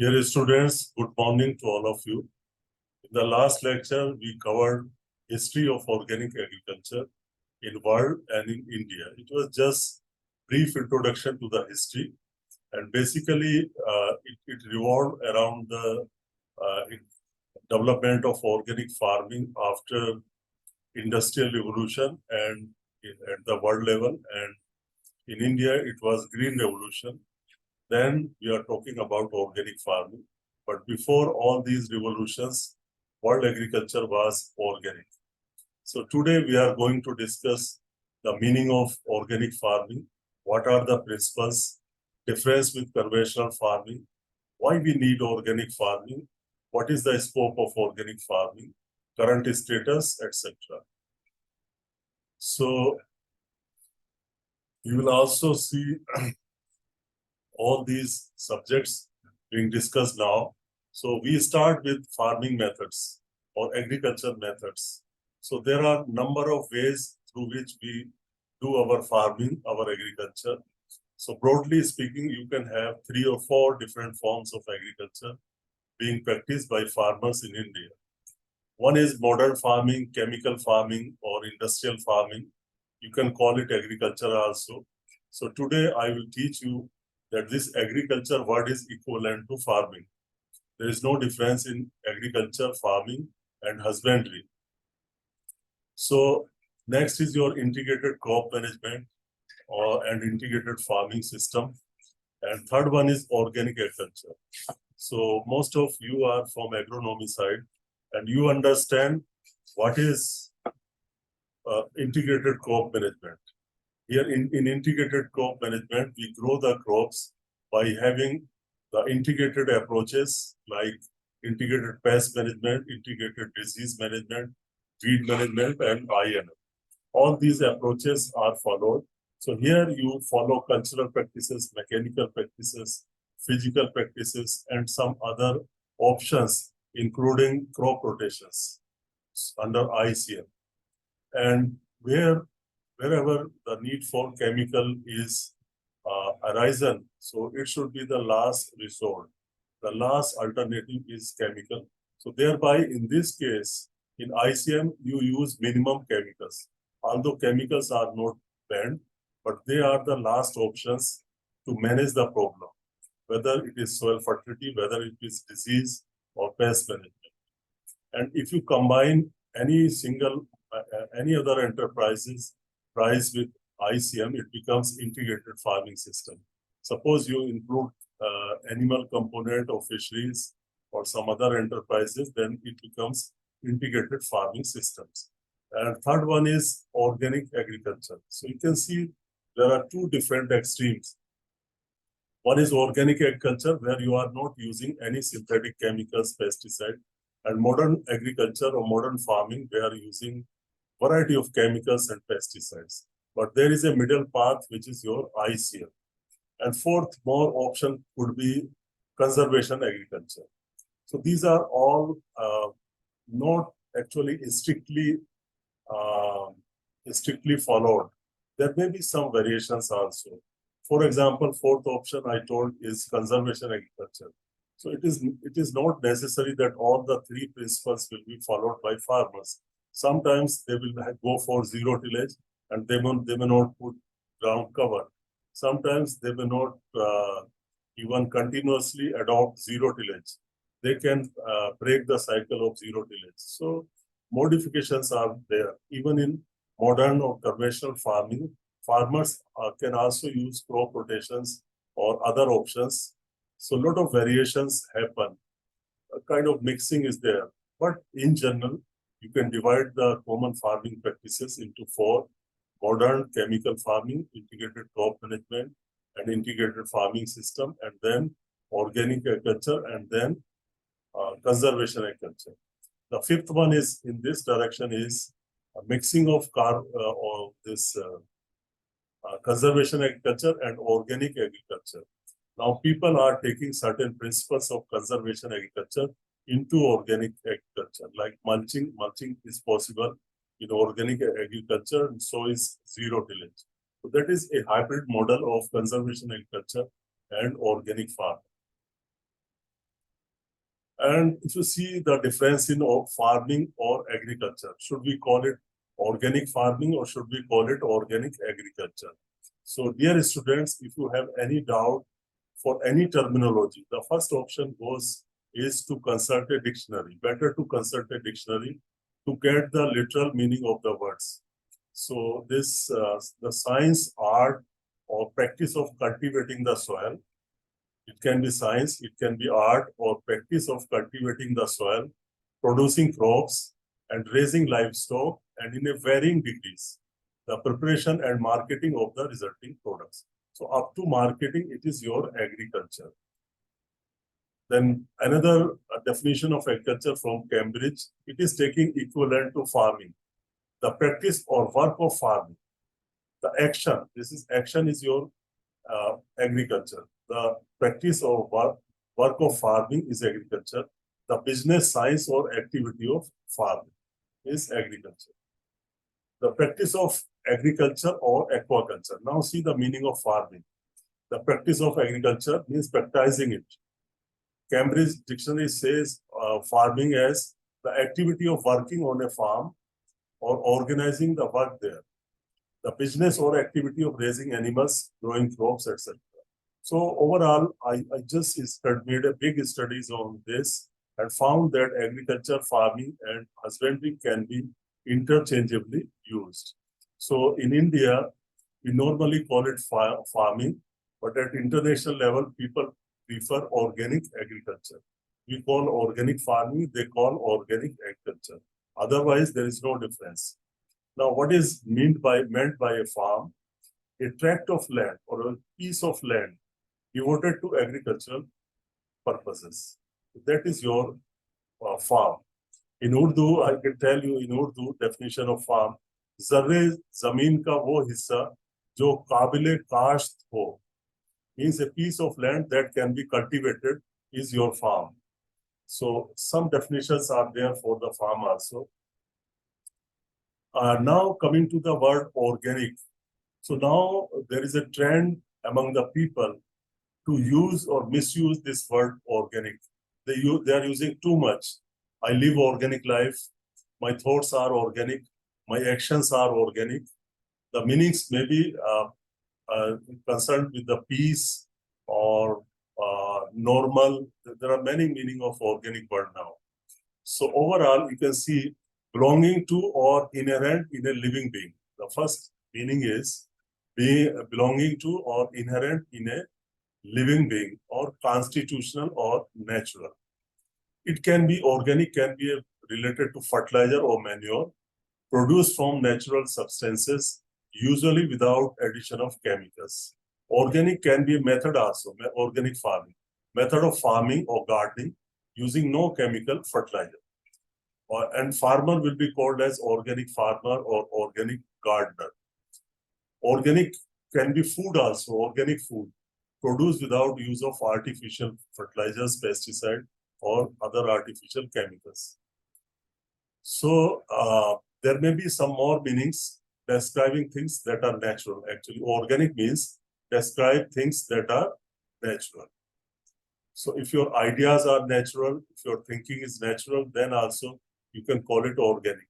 Dear students, good morning to all of you. In the last lecture, we covered history of organic agriculture in world and in India. It was just brief introduction to the history, and basically it revolved around the development of organic farming after industrial revolution and at the world level, and in India it was green revolution. Then we are talking about organic farming. But before all these revolutions, world agriculture was organic. So today we are going to discuss the meaning of organic farming, what are the principles, difference with conventional farming, why we need organic farming, what is the scope of organic farming, current status, etc. So you will also see all these subjects being discussed now. So we start with farming methods or agriculture methods. So there are number of ways through which we do our farming, our agriculture. So broadly speaking, you can have 3 or 4 different forms of agriculture being practiced by farmers in India. One is modern farming, chemical farming, or industrial farming. You can call it agriculture also. So today I will teach you that this agriculture word is equivalent to farming. There is no difference in agriculture, farming, and husbandry. So next is your integrated crop management and integrated farming system. And third one is organic agriculture. So most of you are from agronomy side, and you understand what is integrated crop management. Here in integrated crop management, we grow the crops by having the integrated approaches like integrated pest management, integrated disease management, weed management, and INM. All these approaches are followed. So here you follow cultural practices, mechanical practices, physical practices, and some other options, including crop rotations under ICM. And wherever the need for chemical is arisen, so it should be the last resort. The last alternative is chemical. So thereby, in this case, in ICM, you use minimum chemicals. Although chemicals are not banned, but they are the last options to manage the problem, whether it is soil fertility, whether it is disease or pest management. And if you combine any other enterprises price with ICM, it becomes integrated farming system. Suppose you include animal component of fisheries or some other enterprises, then it becomes integrated farming systems. And third one is organic agriculture. So you can see there are 2 different extremes. One is organic agriculture, where you are not using any synthetic chemicals, pesticide, and modern agriculture or modern farming, they are using variety of chemicals and pesticides. But there is a middle path, which is your ICM. And fourth, more option could be conservation agriculture. So these are all not actually strictly followed. There may be some variations also. For example, fourth option I told is conservation agriculture. So it is not necessary that all the 3 principles will be followed by farmers. Sometimes they will go for zero tillage and they may not put ground cover. Sometimes they may not even continuously adopt zero tillage. They can break the cycle of zero tillage. So modifications are there. Even in modern or conventional farming, farmers can also use crop rotations or other options. So a lot of variations happen. A kind of mixing is there. But in general, you can divide the common farming practices into 4: modern chemical farming, integrated crop management, and integrated farming system, and then organic agriculture, and then conservation agriculture. The 5th one is in this direction is a mixing of conservation agriculture and organic agriculture. Now people are taking certain principles of conservation agriculture into organic agriculture, like mulching. Mulching is possible in organic agriculture, and so is zero tillage. So that is a hybrid model of conservation agriculture and organic farming. And if you see the difference in farming or agriculture, should we call it organic farming or should we call it organic agriculture? So dear students, if you have any doubt for any terminology, the first option is to consult a dictionary. Better to consult a dictionary to get the literal meaning of the words. So this the science, art, or practice of cultivating the soil. It can be science, it can be art or practice of cultivating the soil, producing crops and raising livestock, and in a varying degrees, the preparation and marketing of the resulting products. So up to marketing, it is your agriculture. Then another definition of agriculture from Cambridge, it is taking equivalent to farming. The practice or work of farming. The action, action is your agriculture. The practice or work of farming is agriculture. The business, science, or activity of farming is agriculture. The practice of agriculture or aquaculture. Now see the meaning of farming. The practice of agriculture means practicing it. Cambridge Dictionary says farming as the activity of working on a farm or organizing the work there. The business or activity of raising animals, growing crops, etc. So overall, I just made a big studies on this and found that agriculture, farming, and husbandry can be interchangeably used. So in India, we normally call it farming, but at international level, people prefer organic agriculture. We call organic farming, they call organic agriculture. Otherwise, there is no difference. Now, what is meant by a farm? A tract of land or a piece of land devoted to agricultural purposes. That is your farm. In Urdu, I can tell you in Urdu definition of farm, zarre zameen ka wo hissa jo kabile kasht ho, means a piece of land that can be cultivated is your farm. So some definitions are there for the farm also. Now coming to the word organic. So now there is a trend among the people to use or misuse this word organic. They are using too much. I live organic life. My thoughts are organic. My actions are organic. The meanings may be concerned with the peace or normal. There are many meanings of organic word now. So overall, you can see belonging to or inherent in a living being. The first meaning is belonging to or inherent in a living being or constitutional or natural. It can be organic, can be related to fertilizer or manure produced from natural substances, usually without addition of chemicals. Organic can be a method also, organic farming, method of farming or gardening using no chemical fertilizer. And farmer will be called as organic farmer or organic gardener. Organic can be food also, organic food produced without use of artificial fertilizers, pesticide, or other artificial chemicals. So there may be some more meanings describing things that are natural. Actually, organic means describe things that are natural. So if your ideas are natural, if your thinking is natural, then also you can call it organic.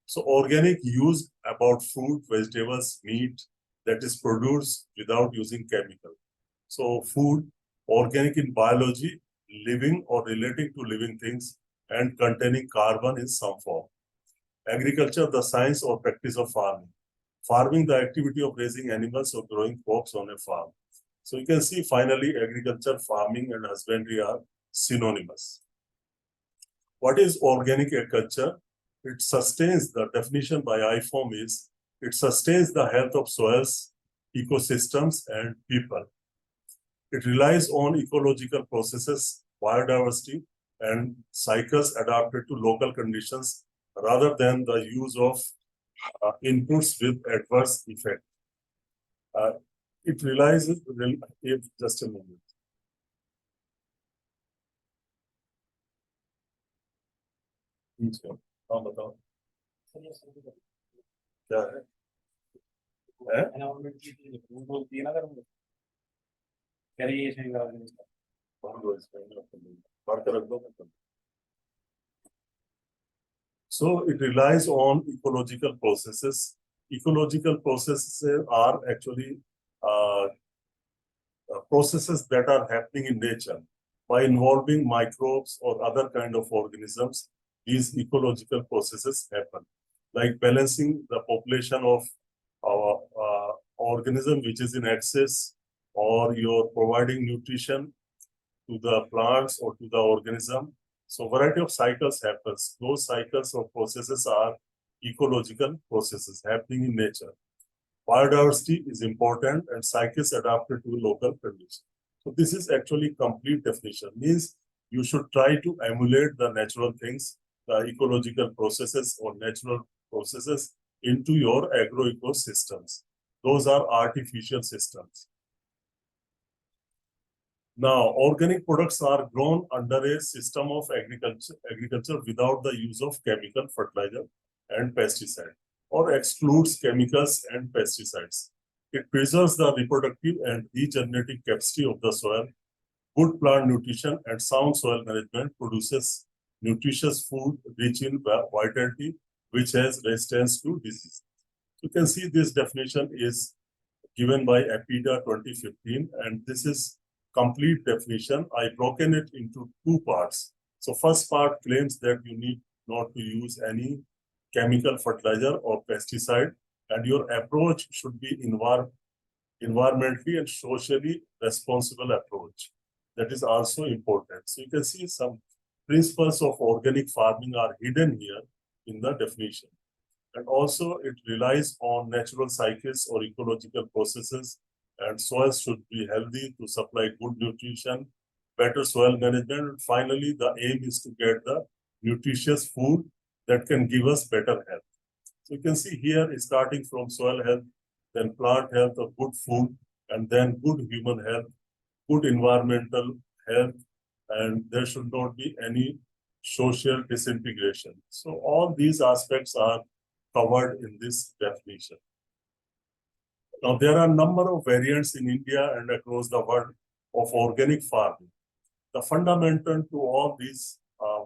So organic used about fruit, vegetables, meat that is produced without using chemical. So food, organic in biology, living or relating to living things and containing carbon in some form. Agriculture, the science or practice of farming. Farming, the activity of raising animals or growing crops on a farm. So you can see finally agriculture, farming and husbandry are synonymous. What is organic agriculture? It sustains, the definition by IFOM is, it sustains the health of soils, ecosystems and people. It relies on ecological processes, biodiversity and cycles adapted to local conditions rather than the use of inputs with adverse effect. It relies, just a moment. हाँ बताओ क्या है बाहर रख दो So it relies on ecological processes. Ecological processes are actually processes that are happening in nature by involving microbes or other kind of organisms. These ecological processes happen, like balancing the population of our organism which is in excess, or you're providing nutrition to the plants or to the organism. So variety of cycles happens. Those cycles or processes are ecological processes happening in nature. Biodiversity is important and cycles adapted to local conditions. So this is actually complete definition. Means you should try to emulate the natural things, the ecological processes or natural processes into your agroecosystems. Those are artificial systems. Now, organic products are grown under a system of agriculture without the use of chemical fertilizer and pesticide, or excludes chemicals and pesticides. It preserves the reproductive and regenerative capacity of the soil. Good plant nutrition and sound soil management produces nutritious food rich in vitality, which has resistance to disease. You can see this definition is given by APIDA 2015, and this is complete definition. I broken it into two parts. So first part claims that you need not to use any chemical fertilizer or pesticide, and your approach should be environmentally and socially responsible approach. That is also important. So you can see some principles of organic farming are hidden here in the definition. And also it relies on natural cycles or ecological processes, and soils should be healthy to supply good nutrition, better soil management. And finally, the aim is to get the nutritious food that can give us better health. So you can see here, starting from soil health, then plant health or good food, and then good human health, good environmental health, and there should not be any social disintegration. So all these aspects are covered in this definition. Now, there are a number of variants in India and across the world of organic farming. The fundamental to all these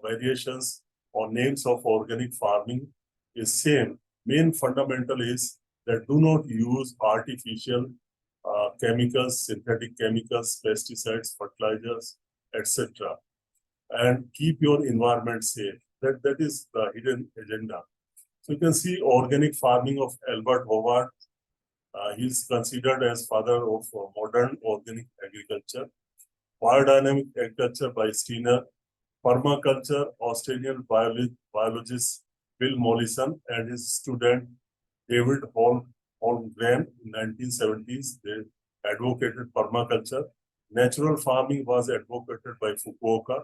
variations or names of organic farming is same. Main fundamental is that do not use artificial chemicals, synthetic chemicals, pesticides, fertilizers, etc. And keep your environment safe. That is the hidden agenda. So you can see organic farming of Albert Howard. He is considered as father of modern organic agriculture. Biodynamic agriculture by Steiner. Permaculture, Australian biologist Bill Mollison and his student David Holmgren in 1970s. They advocated permaculture. Natural farming was advocated by Fukuoka.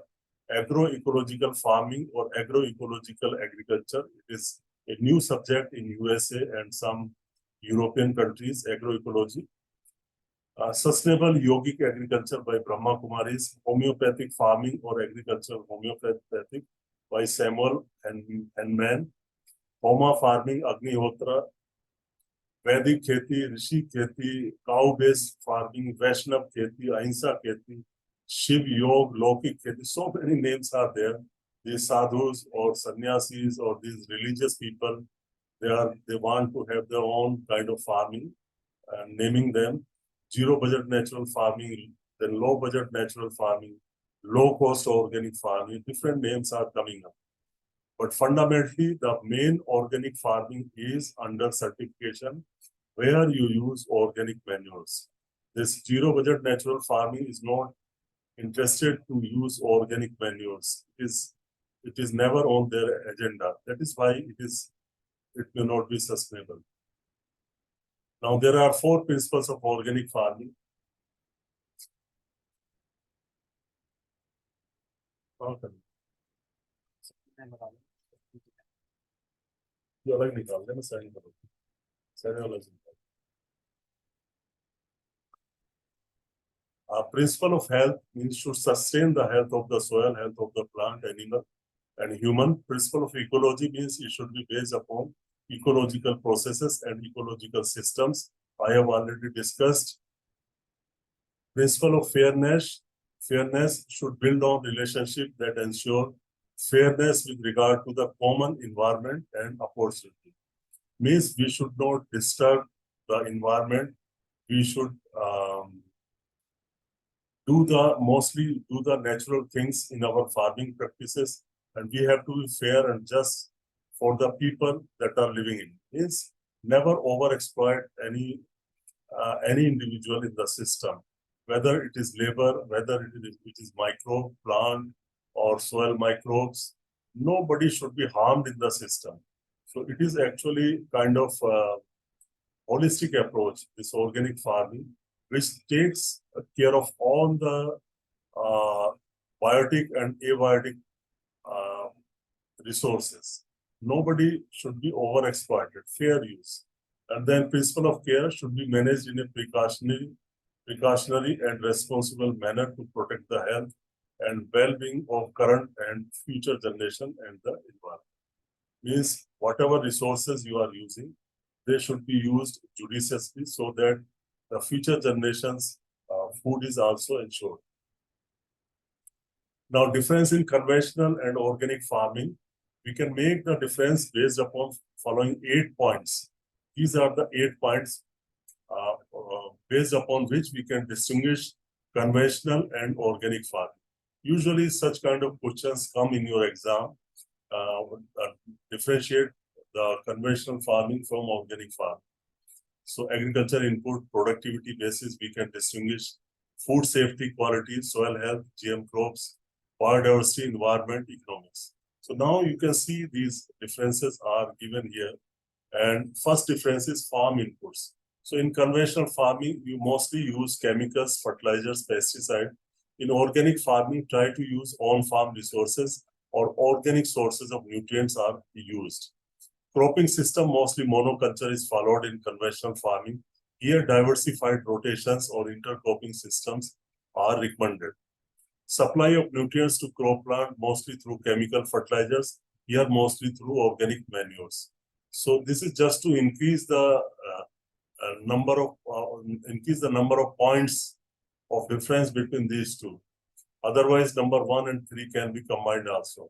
Agroecological farming or agroecological agriculture, it is a new subject in USA and some European countries, agroecology. Sustainable yogic agriculture by Brahma Kumaris. Homeopathic farming or agriculture homeopathic by Samuel Henman. Homa farming, Agnihotra. Vedic kheti, Rishi kheti, cow-based farming, Vaishnav kheti, Ahimsa kheti, Shiv Yog, Lokik kheti. So many names are there. These sadhus or sannyasis or these religious people, they want to have their own kind of farming, and naming them zero budget natural farming, then low budget natural farming, low cost organic farming. Different names are coming up. But fundamentally, the main organic farming is under certification where you use organic manures. This zero budget natural farming is not interested to use organic manures. It is never on their agenda. That is why it may not be sustainable. Now, there are 4 principles of organic farming. Okay. Principle of health means should sustain the health of the soil, health of the plant, animal, and human. Principle of ecology means it should be based upon ecological processes and ecological systems. I have already discussed. Principle of fairness should build on relationship that ensure fairness with regard to the common environment and opportunity. Means we should not disturb the environment. We should mostly do the natural things in our farming practices, and we have to be fair and just for the people that are living in. Means never overexploit any individual in the system, whether it is labor, whether it is microbe, plant, or soil microbes. Nobody should be harmed in the system. So it is actually kind of a holistic approach, this organic farming, which takes care of all the biotic and abiotic resources. Nobody should be overexploited, fair use. And then principle of care should be managed in a precautionary and responsible manner to protect the health and well-being of current and future generation and the environment. Means whatever resources you are using, they should be used judiciously so that the future generations' food is also ensured. Now, difference in conventional and organic farming, we can make the difference based upon following 8 points. These are the 8 points based upon which we can distinguish conventional and organic farming. Usually, such kind of questions come in your exam. Differentiate the conventional farming from organic farming. So agriculture input, productivity basis, we can distinguish food safety, quality, soil health, GM crops, biodiversity, environment, economics. So now you can see these differences are given here. And first difference is farm inputs. So in conventional farming, you mostly use chemicals, fertilizers, pesticide. In organic farming, try to use on-farm resources or organic sources of nutrients are used. Cropping system, mostly monoculture is followed in conventional farming. Here, diversified rotations or intercropping systems are recommended. Supply of nutrients to crop plant, mostly through chemical fertilizers, here mostly through organic manures. So this is just to increase the number of points of difference between these two. Otherwise, number 1 and 3 can be combined also.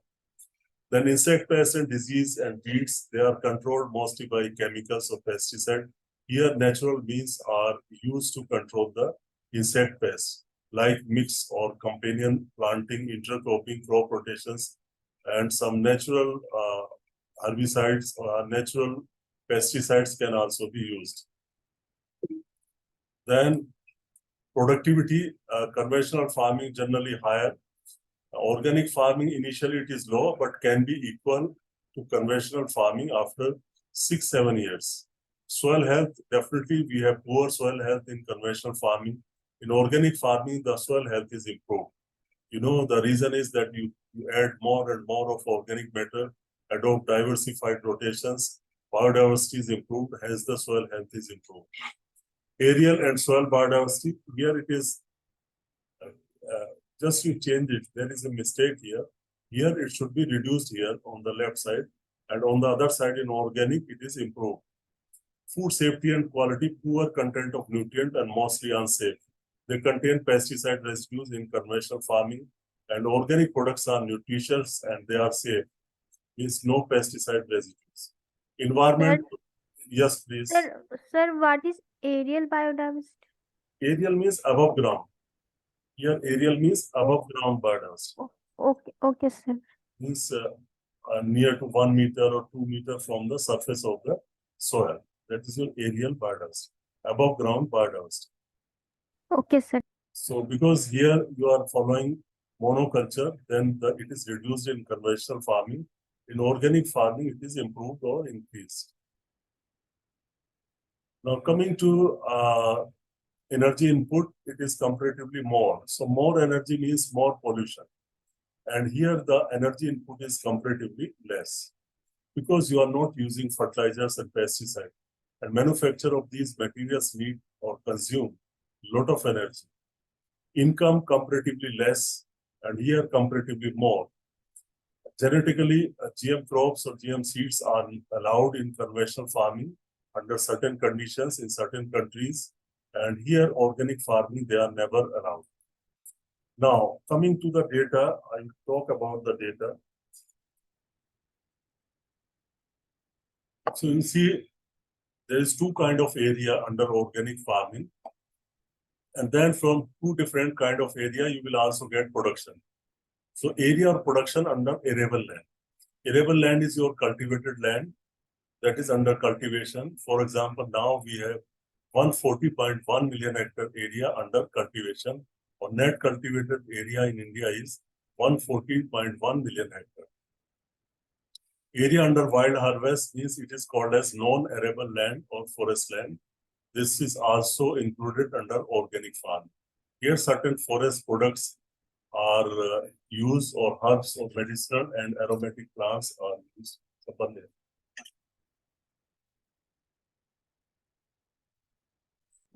Then insect pests and disease and weeds, they are controlled mostly by chemicals or pesticide. Here, natural means are used to control the insect pests, like mix or companion planting, intercropping, crop rotations, and some natural herbicides or natural pesticides can also be used. Then productivity, conventional farming generally higher. Organic farming, initially it is low, but can be equal to conventional farming after 6-7 years. Soil health, definitely we have poor soil health in conventional farming. In organic farming, the soil health is improved. You know, the reason is that you add more and more of organic matter, adopt diversified rotations, biodiversity is improved, hence the soil health is improved. Aerial and soil biodiversity, here it is just you change it. There is a mistake here. Here it should be reduced here on the left side, and on the other side in organic it is improved. Food safety and quality, poor content of nutrient and mostly unsafe. They contain pesticide residues in conventional farming, and organic products are nutritious and they are safe. Means no pesticide residues. Environment, Sir, yes please. sir, what is aerial biodiversity? Aerial means above ground. Here aerial means above Oh, ground biodiversity. okay, sir. Means near to 1 meter or 2 meter from the surface of the soil. That is your aerial biodiversity, above ground biodiversity. Okay, sir. So because here you are following monoculture, then it is reduced in conventional farming. In organic farming, it is improved or increased. Now coming to energy input, it is comparatively more. So more energy means more pollution. And here the energy input is comparatively less because you are not using fertilizers and pesticides. And manufacture of these materials need or consume a lot of energy. Income comparatively less, and here comparatively more. Genetically, GM crops or GM seeds are allowed in conventional farming under certain conditions in certain countries. And here, organic farming, they are never allowed. Now, coming to the data, I'll talk about the data. So you see, there is two kind of area under organic farming. And then from two different kind of area, you will also get production. So area or production under arable land. Arable land is your cultivated land that is under cultivation. For example, now we have 140.1 million hectare area under cultivation. Or net cultivated area in India is 140.1 million hectare. Area under wild harvest means it is called as non-arable land or forest land. This is also included under organic farm. Here certain forest products are used, or herbs or medicinal and aromatic plants are used.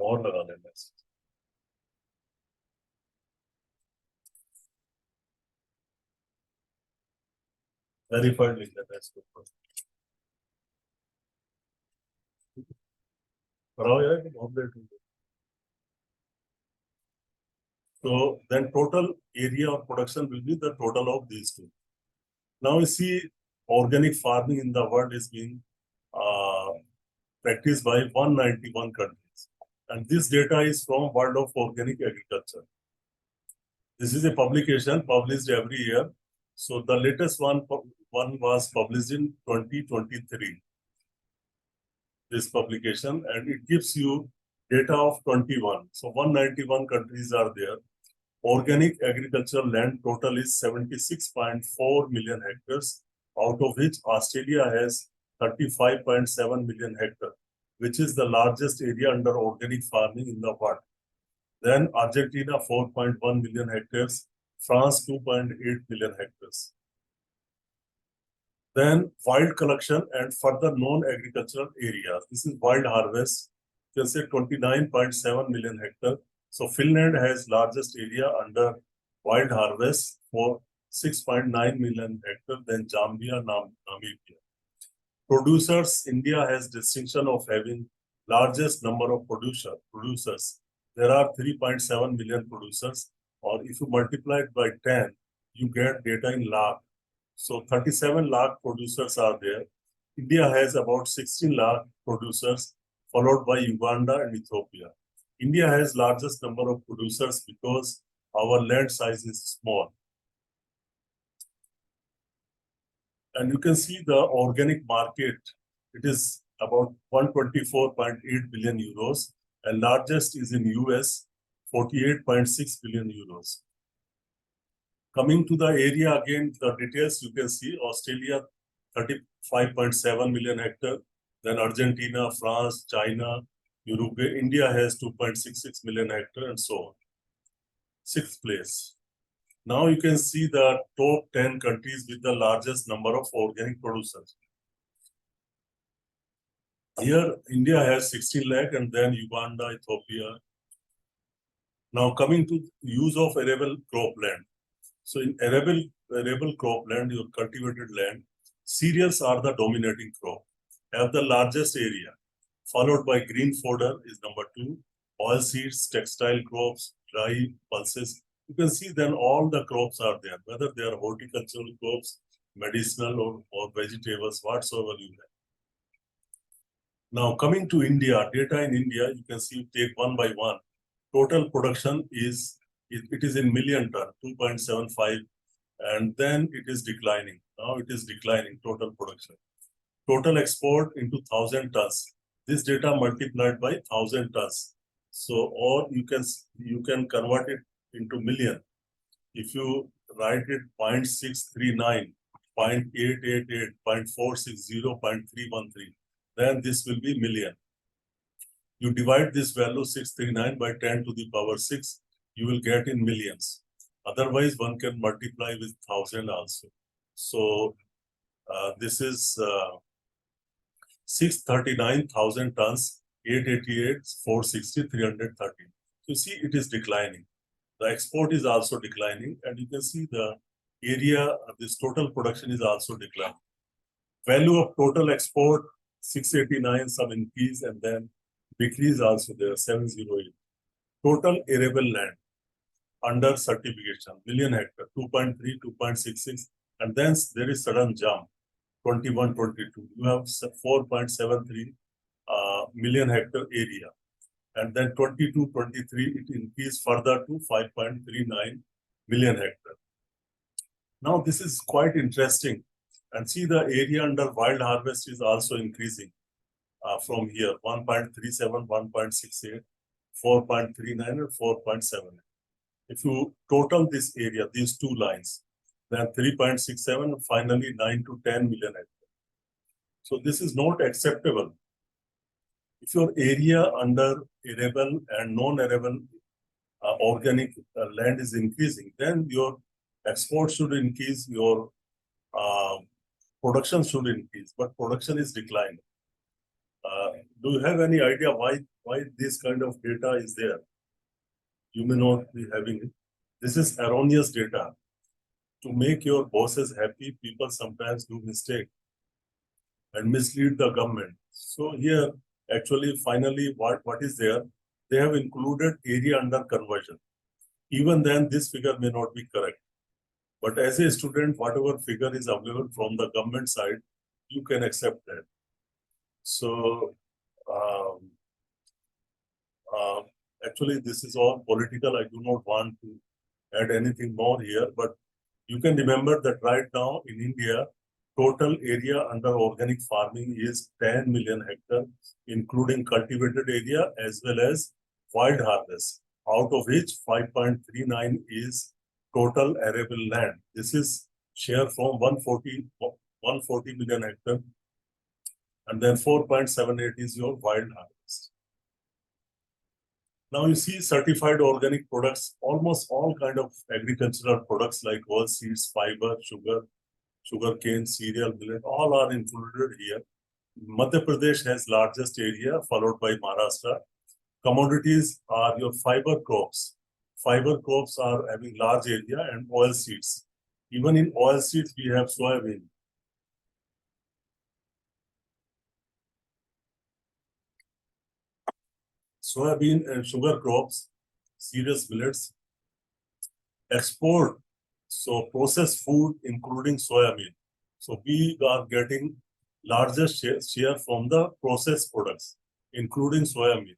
और लगा लेना है। Verified लिख देना है इसके ऊपर। कराओ यार कि बहुत लेट हो गया। So then total area or production will be the total of these two. Now you see organic farming in the world is being practiced by 191 countries. And this data is from World of Organic Agriculture. This is a publication published every year. So the latest one was published in 2023. This publication, and it gives you data of 21. So 191 countries are there. Organic agricultural land total is 76.4 million hectares, out of which Australia has 35.7 million hectares, which is the largest area under organic farming in the world. Then Argentina 4.1 million hectares, France 2.8 million hectares. Then wild collection and further non-agricultural areas. This is wild harvest. You can say 29.7 million hectares. So Finland has largest area under wild harvest for 6.9 million hectares, then Zambia, Namibia. Producers, India has distinction of having largest number of producers. There are 3.7 million producers, or if you multiply it by 10, you get data in lakh. So 37 lakh producers are there. India has about 16 lakh producers, followed by Uganda and Ethiopia. India has largest number of producers because our land size is small. And you can see the organic market, it is about 124.8 billion euros, and largest is in US, 48.6 billion euros. Coming to the area again, the details you can see, Australia 35.7 million hectare, then Argentina, France, China, Uruguay, India has 2.66 million hectare, and so on. Sixth place. Now you can see the top 10 countries with the largest number of organic producers. Here, India has 16 lakh, and then Uganda, Ethiopia. Now coming to use of arable cropland. So in arable cropland, your cultivated land, cereals are the dominating crop, have the largest area, followed by green fodder is number 2, oilseeds, textile crops, dry pulses. You can see then all the crops are there, whether they are horticultural crops, medicinal or vegetables, whatsoever you have. Now coming to India, data in India, you can see take one by one. Total production is, it is in million ton, 2.75, and then it is declining. Now it is declining, total production. Total export into 1,000 tons. This data multiplied by 1,000 tons. So, or you can convert it into million. If you write it 0.639, 0.888, 0.460, 0.313, then this will be million. You divide this value 639 by 10 to the power 6, you will get in millions. Otherwise, one can multiply with 1,000 also. So, this is 639,000 tons, 888, 460, 330. You see, it is declining. The export is also declining, and you can see the area, this total production is also declining. Value of total export, 689, some increase, and then decrease also there, 708. Total arable land under certification, million hectare, 2.3, 2.66, and then there is sudden jump. 21, 22. You have 4.73 million hectare area. And then 22, 23, it increased further to 5.39 million hectare. Now, this is quite interesting. And see, the area under wild harvest is also increasing from here 1.37, 1.68, 4.39, and 4.7. If you total this area, these two lines, then 3.67, finally 9 to 10 million hectares. So this is not acceptable. If your area under arable and non-arable organic land is increasing, then your export should increase, your production should increase, but production is declining. Do you have any idea why this kind of data is there? You may not be having it. This is erroneous data. To make your bosses happy, people sometimes do mistake and mislead the government. So here, actually, finally, what is there? They have included area under conversion. Even then, this figure may not be correct. But as a student, whatever figure is available from the government side, you can accept that. So, actually, this is all political. I do not want to add anything more here, but you can remember that right now in India, total area under organic farming is 10 million hectare, including cultivated area as well as wild harvest, out of which 5.39 is total arable land. This is share from 140 million hectare, and then 4.78 is your wild harvest. Now you see certified organic products, almost all kind of agricultural products like oil seeds, fiber, sugar cane, cereal, millet, all are included here. Madhya Pradesh has largest area, followed by Maharashtra. Commodities are your fiber crops. Fiber crops are having large area, and oil seeds. Even in oil seeds, we have soybean. Soybean and sugar crops, cereals, millets, export, so processed food, including soybean. So we are getting largest share from the processed products, including soybean.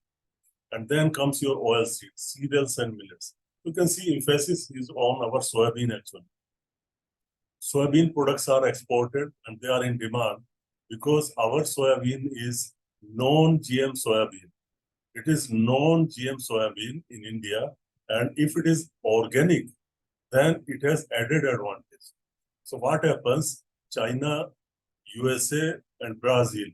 And then comes your oil seeds, cereals and millets. You can see emphasis is on our soybean actually. Soybean products are exported and they are in demand because our soybean is non-GM soybean. It is non-GM soybean in India, and if it is organic, then it has added advantage. So what happens? China, USA, and Brazil,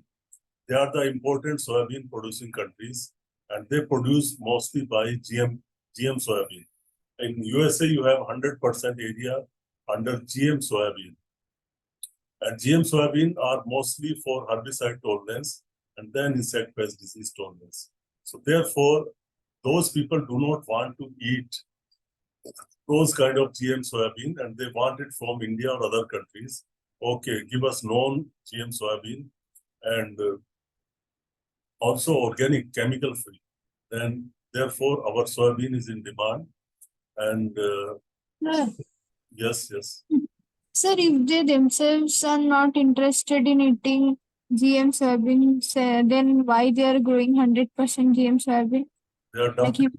they are the important soybean producing countries, and they produce mostly by GM soybean. In USA, you have 100% area under GM soybean. And GM soybean are mostly for herbicide tolerance and then insect pest disease tolerance. So therefore, those people do not want to eat those kind of GM soybean and they want it from India or other countries. Okay, give us non-GM soybean and also organic, chemical free. Then therefore, our soybean is in demand. And yes. Sir, if they themselves are not interested in eating GM soybean, then why they are growing 100% GM soybean? They are dumping.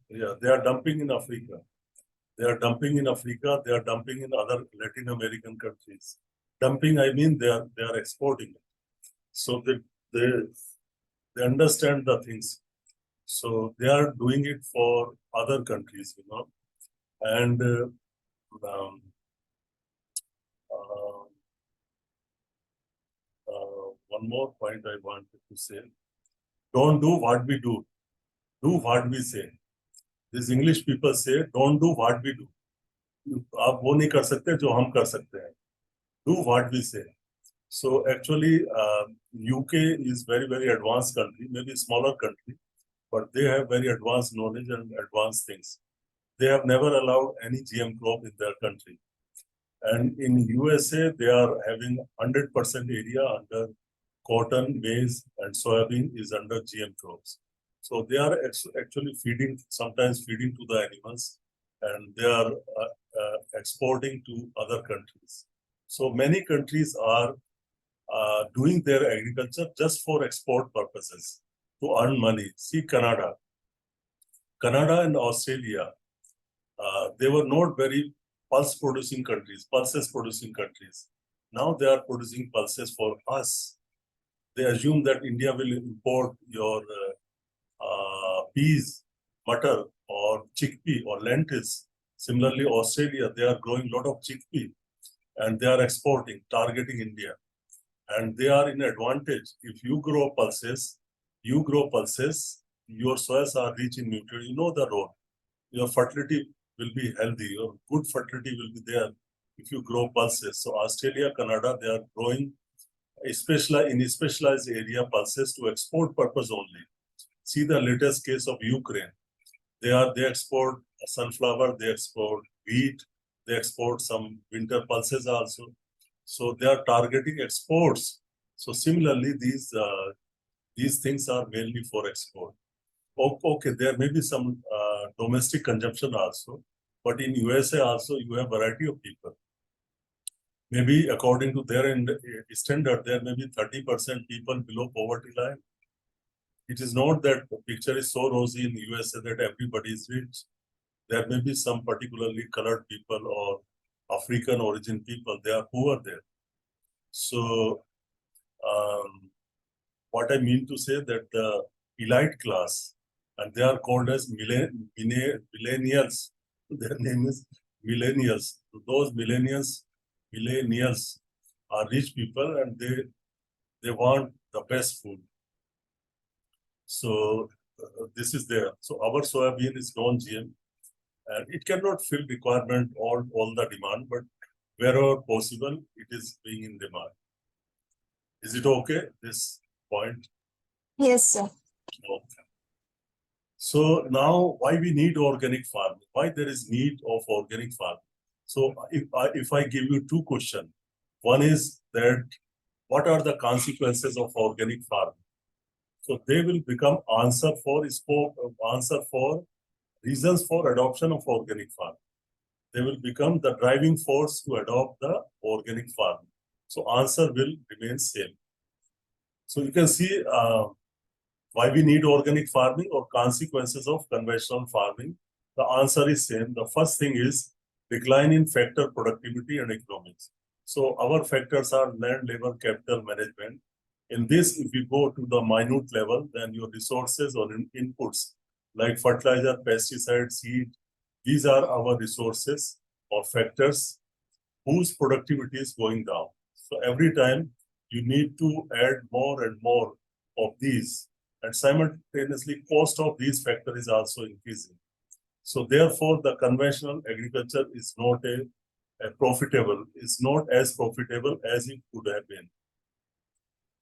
They are dumping in Africa. They are dumping in Africa. They are dumping in other Latin American countries. Dumping, I mean, they are exporting it. So they understand the things. So they are doing it for other countries, And one more point I wanted to say. Don't do what we do. Do what we say. These English people say, don't do what we do. आप वो नहीं कर सकते जो हम कर सकते हैं. Do what we say. So actually, UK is very, very advanced country, maybe smaller country, but they have very advanced knowledge and advanced things. They have never allowed any GM crop in their country. And in USA, they are having 100% area under cotton, maize, and soybean is under GM crops. So they are actually sometimes feeding to the animals, and they are exporting to other countries. So many countries are doing their agriculture just for export purposes to earn money. See Canada and Australia, they were not very pulses producing countries. Now they are producing pulses for us. They assume that India will import your peas, butter, or chickpea or lentils. Similarly, Australia, they are growing a lot of chickpea and they are exporting, targeting India. And they are in advantage. If you grow pulses, your soils are rich in nutrients. You know the road. Your fertility will be healthy. Your good fertility will be there if you grow pulses. So Australia, Canada, they are growing especially in a specialized area pulses to export purpose only. See the latest case of Ukraine. They export sunflower, they export wheat, they export some winter pulses also. So they are targeting exports. So similarly, these things are mainly for export. Okay, there may be some domestic consumption also, but in USA also you have variety of people. Maybe according to their standard, there may be 30% people below poverty line. It is not that the picture is so rosy in USA that everybody is rich. There may be some particularly colored people or African origin people, they are poor there. So what I mean to say that the elite class, and they are called as millennials. Their name is millennials. Those millennials are rich people and they want the best food. So this is there. So our soybean is non-GM and it cannot fill requirement all the demand, but wherever possible, it is being in demand. Is it okay, this point? Yes, sir. Okay. So now why we need organic farming? Why there is need of organic farming? So if I give you two questions, one is that what are the consequences of organic farming? So they will become answer for reasons for adoption of organic farming. They will become the driving force to adopt the organic farming. So answer will remain same. So you can see why we need organic farming or consequences of conventional farming. The answer is same. The first thing is decline in factor productivity and economics. So our factors are land, labor, capital management. In this, if you go to the minute level, then your resources or inputs like fertilizer, pesticide, seed, these are our resources or factors whose productivity is going down. So every time you need to add more and more of these, and simultaneously cost of these factors is also increasing. So therefore, the conventional agriculture is not as profitable as it could have been.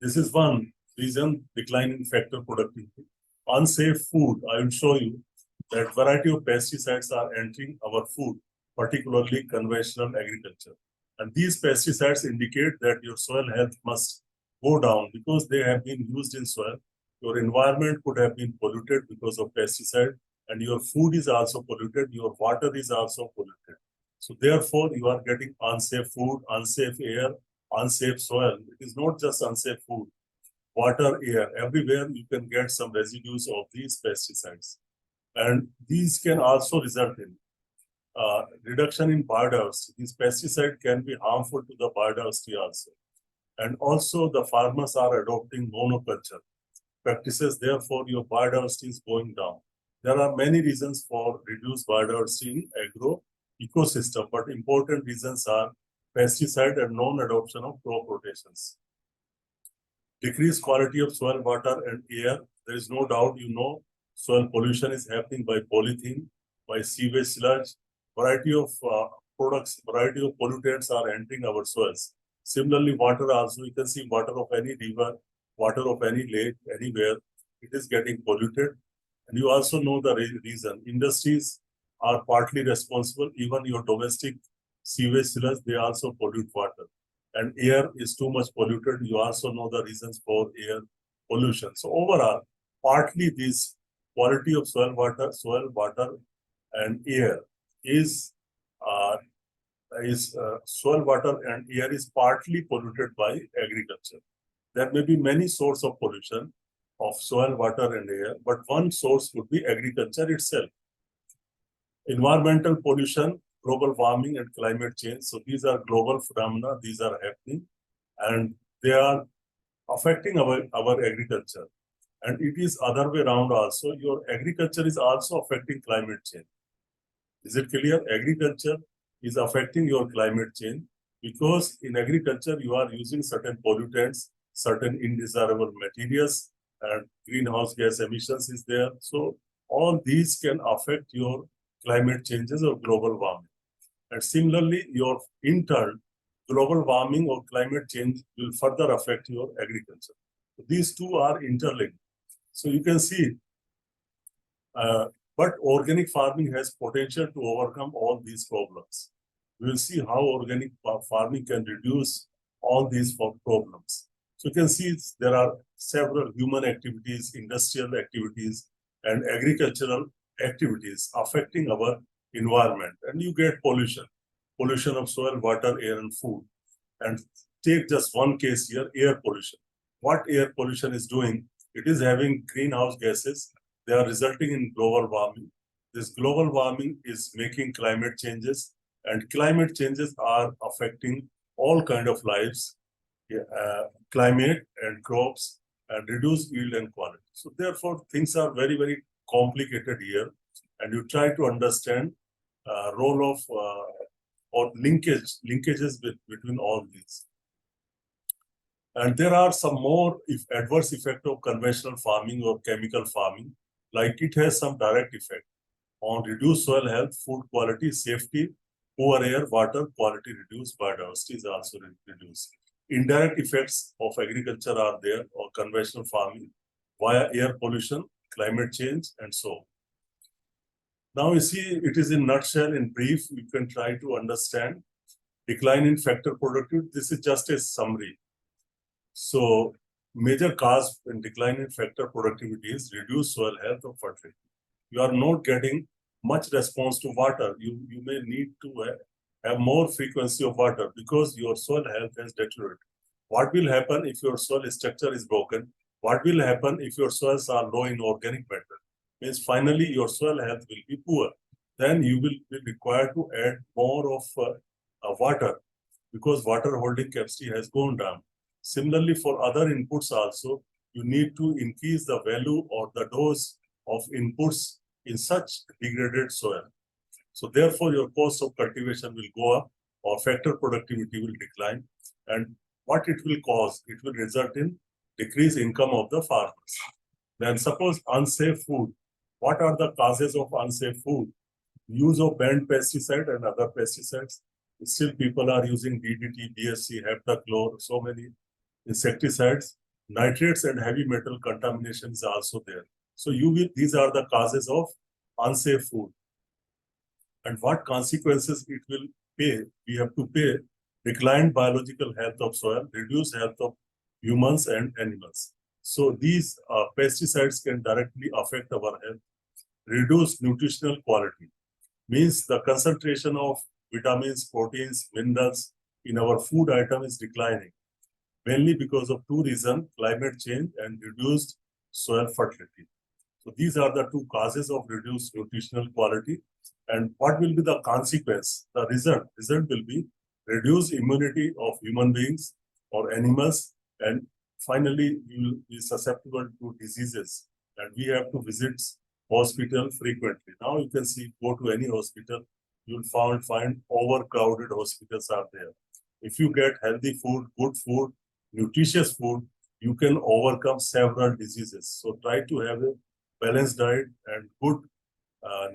This is one reason, decline in factor productivity. Unsafe food, I will show you that variety of pesticides are entering our food, particularly conventional agriculture. And these pesticides indicate that your soil health must go down because they have been used in soil. Your environment could have been polluted because of pesticide, and your food is also polluted, your water is also polluted. So therefore, you are getting unsafe food, unsafe air, unsafe soil. It is not just unsafe food, water, air, everywhere you can get some residues of these pesticides. And these can also result in reduction in biodiversity. These pesticides can be harmful to the biodiversity also. And also the farmers are adopting monoculture practices, therefore your biodiversity is going down. There are many reasons for reduced biodiversity in agro ecosystem, but important reasons are pesticide and non-adoption of crop rotations. Decreased quality of soil, water and air. There is no doubt, soil pollution is happening by polythene, by sewage sludge. Variety of products, variety of pollutants are entering our soils. Similarly, water also, you can see water of any river, water of any lake, anywhere, it is getting polluted. And you also know the reason. Industries are partly responsible. Even your domestic sewage sludge, they also pollute water. And air is too much polluted. You also know the reasons for air pollution. So overall, partly this quality of soil, water, and air is soil, water, and air is partly polluted by agriculture. There may be many sources of pollution of soil, water, and air, but one source could be agriculture itself. Environmental pollution, global warming, and climate change. So these are global phenomena. These are happening, and they are affecting our agriculture. And it is other way around also. Your agriculture is also affecting climate change. Is it clear? Agriculture is affecting your climate change because in agriculture you are using certain pollutants, certain undesirable materials, and greenhouse gas emissions is there. So all these can affect your climate changes or global warming. And similarly, your internal global warming or climate change will further affect your agriculture. So these two are interlinked. So you can see, but organic farming has potential to overcome all these problems. We will see how organic farming can reduce all these problems. So you can see there are several human activities, industrial activities, and agricultural activities affecting our environment. And you get pollution of soil, water, air, and food. And take just one case here, air pollution. What air pollution is doing, it is having greenhouse gases. They are resulting in global warming. This global warming is making climate changes, and climate changes are affecting all kind of lives, climate and crops, and reduce yield and quality. So therefore, things are very, very complicated here, and you try to understand role of or linkages between all these. And there are some more adverse effect of conventional farming or chemical farming, like it has some direct effect on reduced soil health, food quality, safety, poor air, water quality reduced, biodiversity is also reduced. Indirect effects of agriculture are there or conventional farming via air pollution, climate change, and so on. Now you see it is in nutshell, in brief, you can try to understand decline in factor productivity. This is just a summary. So major cause in decline in factor productivity is reduced soil health or fertility. You are not getting much response to water. You may need to have more frequency of water because your soil health has deteriorated. What will happen if your soil structure is broken? What will happen if your soils are low in organic matter? Means finally your soil health will be poor. Then you will be required to add more of water because water holding capacity has gone down. Similarly, for other inputs also, you need to increase the value or the dose of inputs in such degraded soil. So therefore, your cost of cultivation will go up or factor productivity will decline. And what it will cause, it will result in decreased income of the farmers. Then suppose unsafe food. What are the causes of unsafe food? Use of banned pesticide and other pesticides. Still people are using DDT, BSC, heptachlor, so many insecticides. Nitrates and heavy metal contamination is also there. So these are the causes of unsafe food. And what consequences it will pay? We have to pay declined biological health of soil, reduced health of humans and animals. So these pesticides can directly affect our health. Reduced nutritional quality means the concentration of vitamins, proteins, minerals in our food item is declining, mainly because of two reasons, climate change and reduced soil fertility. So these are the two causes of reduced nutritional quality. And what will be the consequence? The result will be reduced immunity of human beings or animals, and finally you will be susceptible to diseases. And we have to visit hospital frequently. Now you can see, go to any hospital, you will find overcrowded hospitals are there. If you get healthy food, good food, nutritious food, you can overcome several diseases. So try to have a balanced diet and good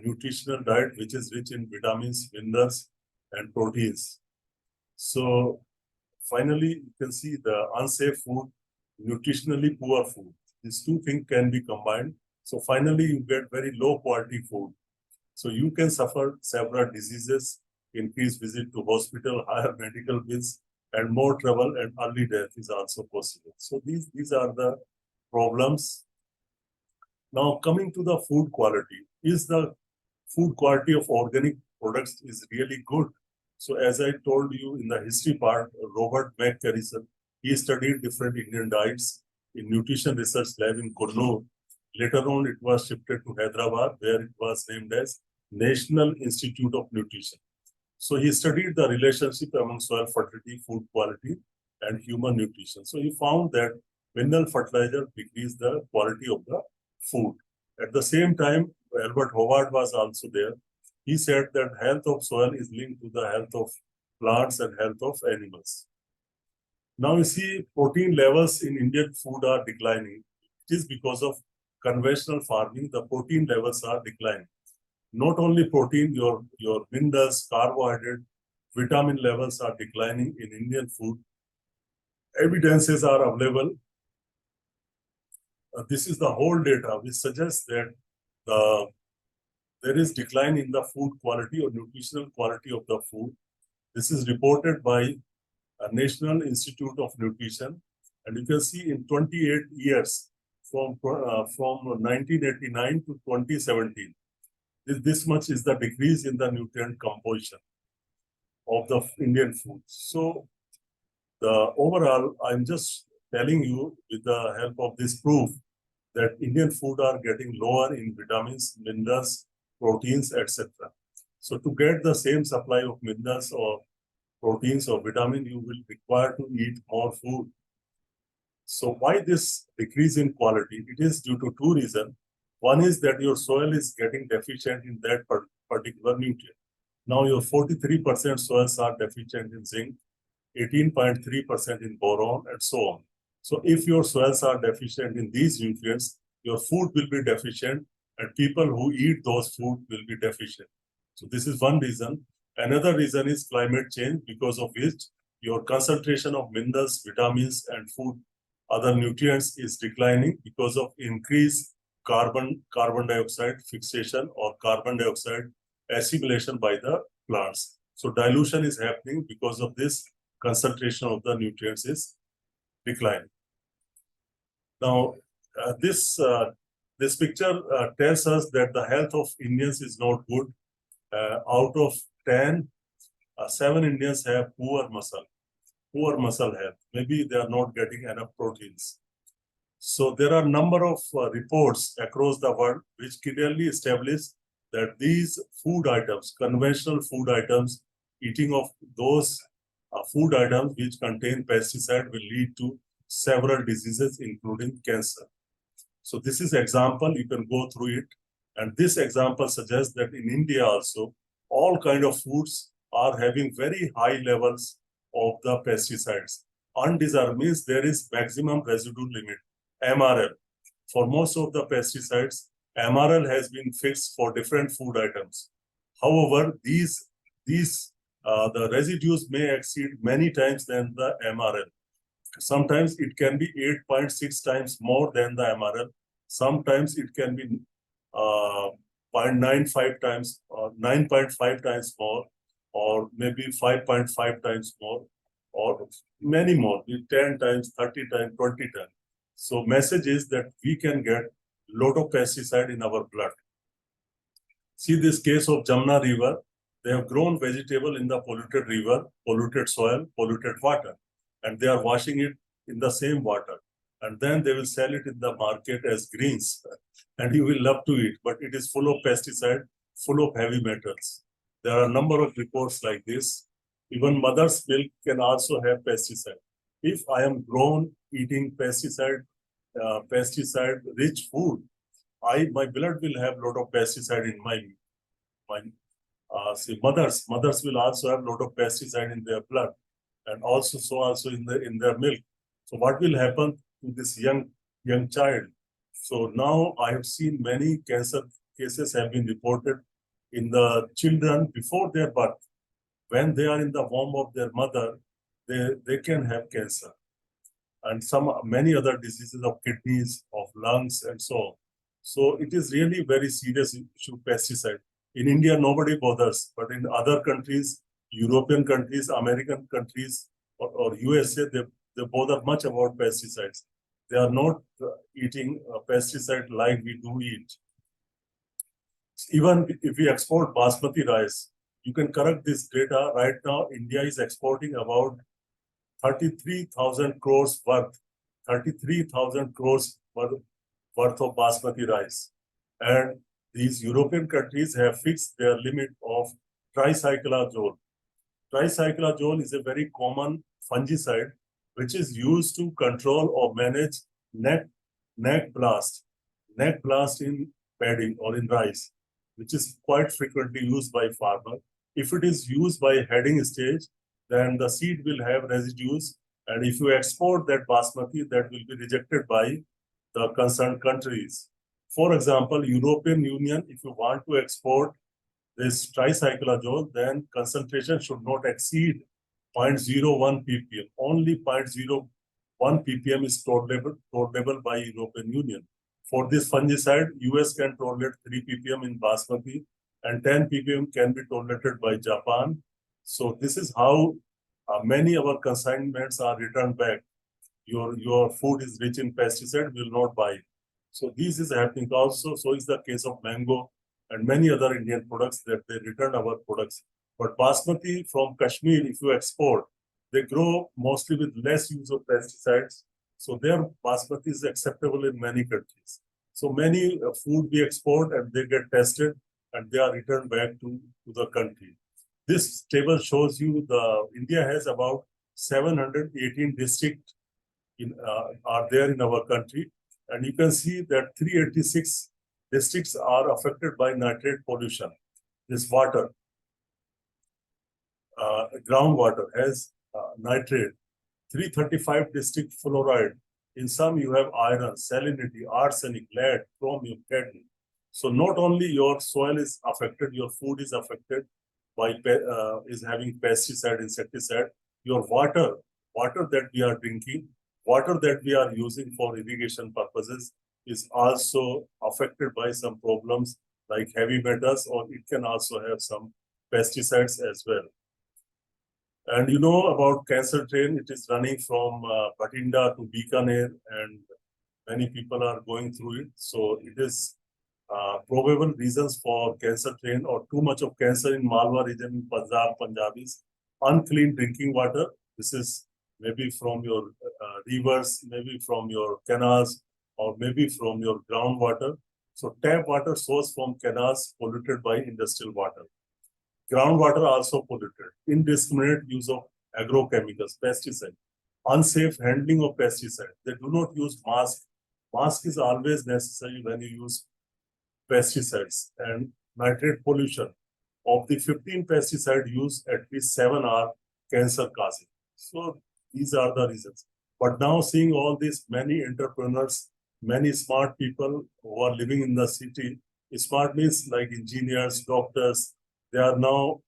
nutritional diet, which is rich in vitamins, minerals, and proteins. So finally, you can see the unsafe food, nutritionally poor food. These two things can be combined. So finally, you get very low quality food. So you can suffer several diseases, increased visit to hospital, higher medical bills, and more trouble and early death is also possible. So these are the problems. Now coming to the food quality, is the food quality of organic products is really good? So as I told you in the history part, Robert McCarrison, he studied different Indian diets in nutrition research lab in Kurnool. Later on, it was shifted to Hyderabad, where it was named as National Institute of Nutrition. So he studied the relationship among soil fertility, food quality, and human nutrition. So he found that mineral fertilizer decreased the quality of the food. At the same time, Albert Howard was also there. He said that health of soil is linked to the health of plants and health of animals. Now you see protein levels in Indian food are declining. It is because of conventional farming, the protein levels are declining. Not only protein, your minerals, carbohydrate, vitamin levels are declining in Indian food. Evidences are available. This is the whole data which suggests that there is decline in the food quality or nutritional quality of the food. This is reported by National Institute of Nutrition, and you can see in 28 years from 1989 to 2017, this much is the decrease in the nutrient composition of the Indian food. So the overall, I'm just telling you with the help of this proof that Indian food are getting lower in vitamins, minerals, proteins, etc. So to get the same supply of minerals or proteins or vitamin, you will require to eat more food. So why this decrease in quality? It is due to two reasons. One is that your soil is getting deficient in that particular nutrient. Now your 43% soils are deficient in zinc, 18.3% in boron, and so on. So if your soils are deficient in these nutrients, your food will be deficient, and people who eat those food will be deficient. So this is one reason. Another reason is climate change, because of which your concentration of minerals, vitamins, and food, other nutrients is declining because of increased carbon dioxide fixation or carbon dioxide assimilation by the plants. So dilution is happening because of this concentration of the nutrients is declining. Now, this picture tells us that the health of Indians is not good. Out of 10, 7 Indians have poor muscle health. Maybe they are not getting enough proteins. So there are a number of reports across the world which clearly establish that these food items, conventional food items, eating of those food items which contain pesticide will lead to several diseases, including cancer. So this is example, you can go through it. And this example suggests that in India also, all kind of foods are having very high levels of the pesticides. Undesired means there is maximum residue limit, MRL. For most of the pesticides, MRL has been fixed for different food items. However, the residues may exceed many times than the MRL. Sometimes it can be 8.6 times more than the MRL. Sometimes it can be 0.95 times or 9.5 times more, or maybe 5.5 times more, or many more, 10 times, 30 times, 20 times. So message is that we can get lot of pesticide in our blood. See this case of Jamna River. They have grown vegetable in the polluted river, polluted soil, polluted water, and they are washing it in the same water. And then they will sell it in the market as greens. And you will love to eat, but it is full of pesticide, full of heavy metals. There are a number of reports like this. Even mother's milk can also have pesticide. If I am grown eating pesticide-rich food, my blood will have a lot of pesticide in my see, mothers will also have a lot of pesticide in their blood, and also in their milk. So what will happen to this young child? So now I have seen many cancer cases have been reported in the children before their birth. When they are in the womb of their mother, they can have cancer, and many other diseases of kidneys, of lungs, and so on. So it is really very serious issue, pesticide. In India, nobody bothers, but in other countries, European countries, American countries, or USA, they bother much about pesticides. They are not eating pesticide like we do eat. Even if we export basmati rice, You can correct this data. Right now, India is exporting about 33,000 crores worth, 33,000 crores worth of basmati rice. And these European countries have fixed their limit of tricyclazole. Tricyclazole is a very common fungicide which is used to control or manage neck blast in paddy or in rice, which is quite frequently used by farmer. If it is used by heading stage, then the seed will have residues, and if you export that basmati, that will be rejected by the concerned countries. For example, European Union, if you want to export this tricyclazole, then concentration should not exceed 0.01 ppm. Only 0.01 ppm is tolerable by European Union. For this fungicide, US can tolerate 3 ppm in basmati, and 10 ppm can be tolerated by Japan. So this is how many of our consignments are returned back. Your food is rich in pesticide, will not buy. So this is happening also. So is the case of mango and many other Indian products that they return our products. But basmati from Kashmir, if you export, they grow mostly with less use of pesticides. So their basmati is acceptable in many countries. So many food we export and they get tested and they are returned back to the country. This table shows you India has about 718 districts are there in our country. And you can see that 386 districts are affected by nitrate pollution. This water, groundwater has nitrate. 335 district fluoride. In some you have iron, salinity, arsenic, lead, chromium, cadmium. So not only your soil is affected, your food is affected by is having pesticide, insecticide. Your water that we are drinking, water that we are using for irrigation purposes is also affected by some problems like heavy metals, or it can also have some pesticides as well. And you know about cancer train, it is running from Bhatinda to Bikaner, and many people are going through it. So it is probable reasons for cancer train or too much of cancer in Malwa region in Punjabis. Unclean drinking water. This is maybe from your rivers, maybe from your canals, or maybe from your groundwater. So tap water source from canals polluted by industrial water. Groundwater also polluted. Indiscriminate use of agrochemicals, pesticide. Unsafe handling of pesticide. They do not use mask. Mask is always necessary when you use pesticides. And nitrate pollution. Of the 15 pesticide used, at least 7 are cancer causing. So these are the reasons. But now seeing all this, many entrepreneurs, many smart people who are living in the city, smart means like engineers, doctors, they are now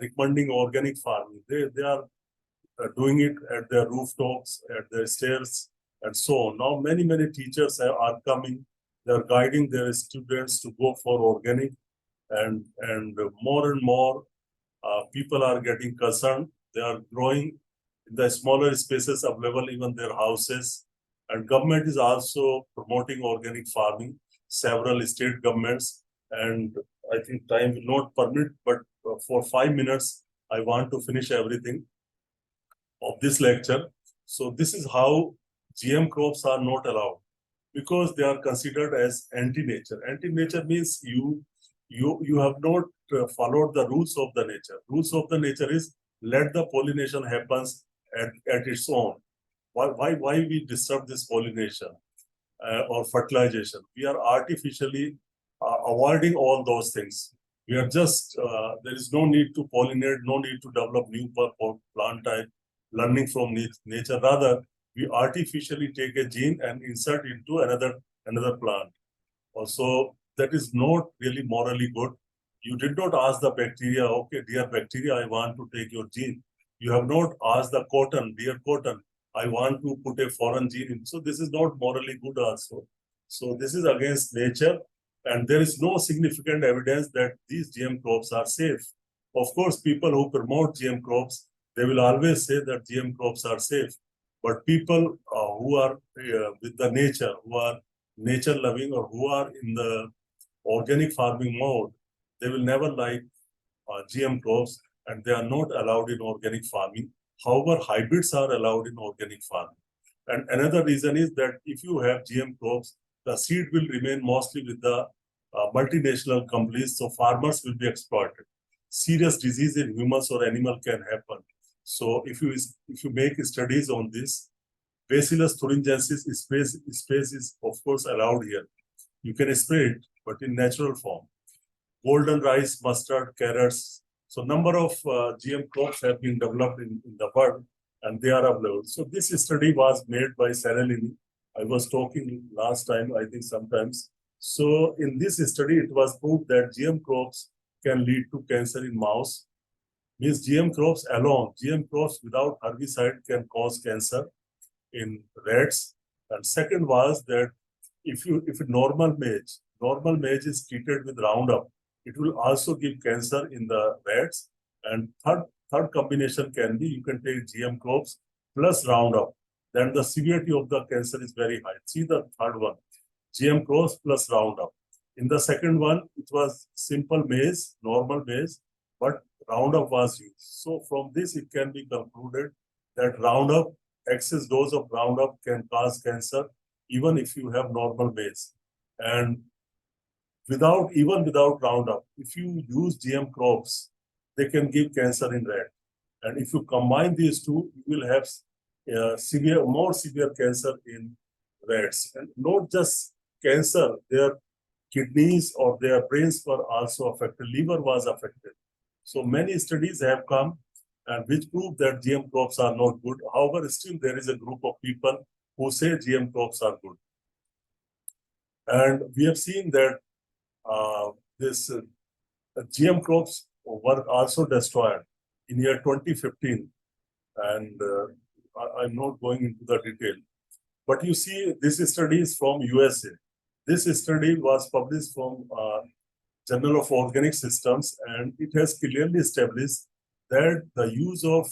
recommending organic farming. They are doing it at their rooftops, at their stairs, and so on. Now many teachers are coming. They are guiding their students to go for organic, and more and more people are getting concerned. They are growing in the smaller spaces available, even their houses. And government is also promoting organic farming, several state governments. And I think time will not permit, but for 5 minutes, I want to finish everything of this lecture. So this is how GM crops are not allowed, because they are considered as anti-nature. Anti-nature means you have not followed the rules of the nature. Rules of the nature is let the pollination happens at its own. Why we disturb this pollination or fertilization? We are artificially avoiding all those things. We are just, there is no need to pollinate, no need to develop new plant type, learning from nature. Rather, we artificially take a gene and insert into another plant. Also, that is not really morally good. You did not ask the bacteria, okay, dear bacteria, I want to take your gene. You have not asked the cotton, dear cotton, I want to put a foreign gene in. So this is not morally good also. So this is against nature, and there is no significant evidence that these GM crops are safe. Of course, people who promote GM crops, they will always say that GM crops are safe. But people who are with the nature, who are nature loving, or who are in the organic farming mode, they will never like GM crops, and they are not allowed in organic farming. However, hybrids are allowed in organic farming. And another reason is that if you have GM crops, the seed will remain mostly with the multinational companies, so farmers will be exploited. Serious disease in humans or animal can happen. So if you make studies on this, Bacillus thuringiensis space is of course allowed here. You can spray it, but in natural form. Golden rice, mustard, carrots. So number of GM crops have been developed in the world, and they are available. So this study was made by Seralini. I was talking last time, I think sometimes. So in this study, it was proved that GM crops can lead to cancer in mouse. Means GM crops alone, GM crops without herbicide can cause cancer in rats. And second was that if normal maize is treated with Roundup, it will also give cancer in the rats. And third combination can be you can take GM crops plus Roundup. Then the severity of the cancer is very high. See the third one, GM crops plus Roundup. In the second one, it was simple maize, normal maize, but Roundup was used. So from this, it can be concluded that Roundup, excess dose of Roundup can cause cancer even if you have normal maize. And without Roundup, if you use GM crops, they can give cancer in rat. And if you combine these two, you will have more severe cancer in rats. And not just cancer, their kidneys or their brains were also affected, liver was affected. So many studies have come and which prove that GM crops are not good. However, still there is a group of people who say GM crops are good. And we have seen that this GM crops were also destroyed in year 2015. And I'm not going into the detail. But you see, this study is from USA. This study was published from Journal of Organic Systems, and it has clearly established that the use of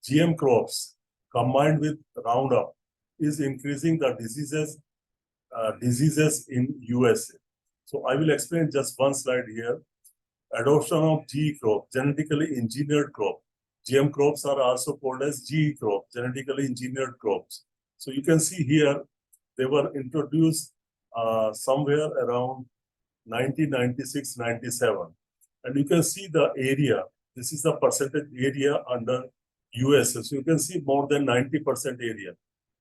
GM crops combined with Roundup is increasing the diseases in USA. So I will explain just one slide here. Adoption of GE crop, genetically engineered crop. GM crops are also called as GE crop, genetically engineered crops. So you can see here, they were introduced somewhere around 1996-97. And you can see the area. This is the percentage area under US. So you can see more than 90% area.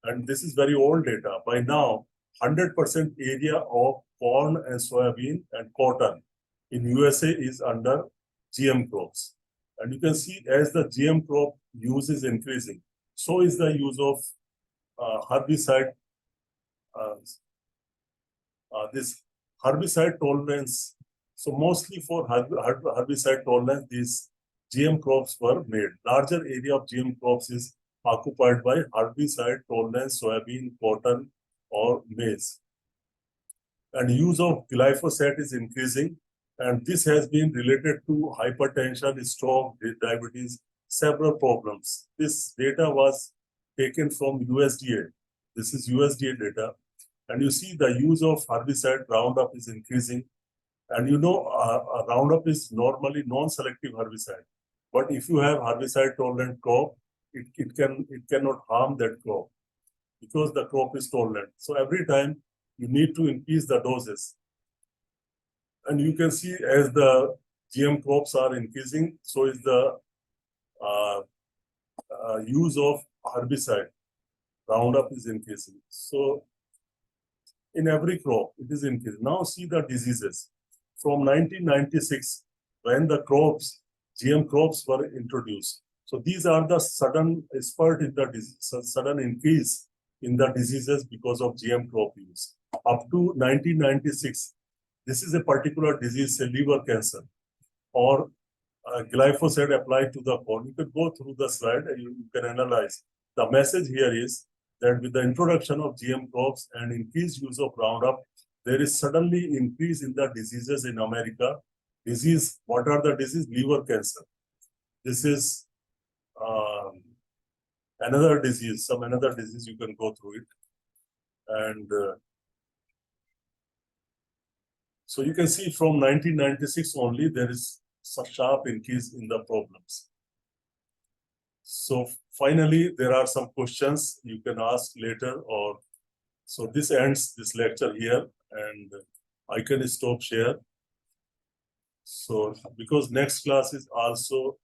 And this is very old data. By now, 100% area of corn and soybean and cotton in USA is under GM crops. And you can see as the GM crop use is increasing, so is the use of herbicide. This herbicide tolerance. So mostly for herbicide tolerance, these GM crops were made. Larger area of GM crops is occupied by herbicide tolerance, soybean, cotton, or maize. And use of glyphosate is increasing. And this has been related to hypertension, stroke, diabetes, several problems. This data was taken from USDA. This is USDA data. And you see the use of herbicide Roundup is increasing. And you know, Roundup is normally non-selective herbicide. But if you have herbicide-tolerant crop, it cannot harm that crop because the crop is tolerant. So every time you need to increase the doses. And you can see as the GM crops are increasing, so is the use of herbicide. Roundup is increasing. So in every crop, it is increasing. Now see the diseases. From 1996, when the crops, GM crops were introduced. So these are the sudden spurt in the disease, sudden increase in the diseases because of GM crop use. Up to 1996, this is a particular disease, say liver cancer, or glyphosate applied to the corn. You can go through the slide and you can analyze. The message here is that with the introduction of GM crops and increased use of Roundup, there is suddenly increase in the diseases in America. Disease, what are the diseases? Liver cancer. This is another disease, another disease, you can go through it. And so you can see from 1996 only, there is sharp increase in the problems. So finally, there are some questions you can ask later, or so this ends this lecture here, and I can stop share. So because next class is also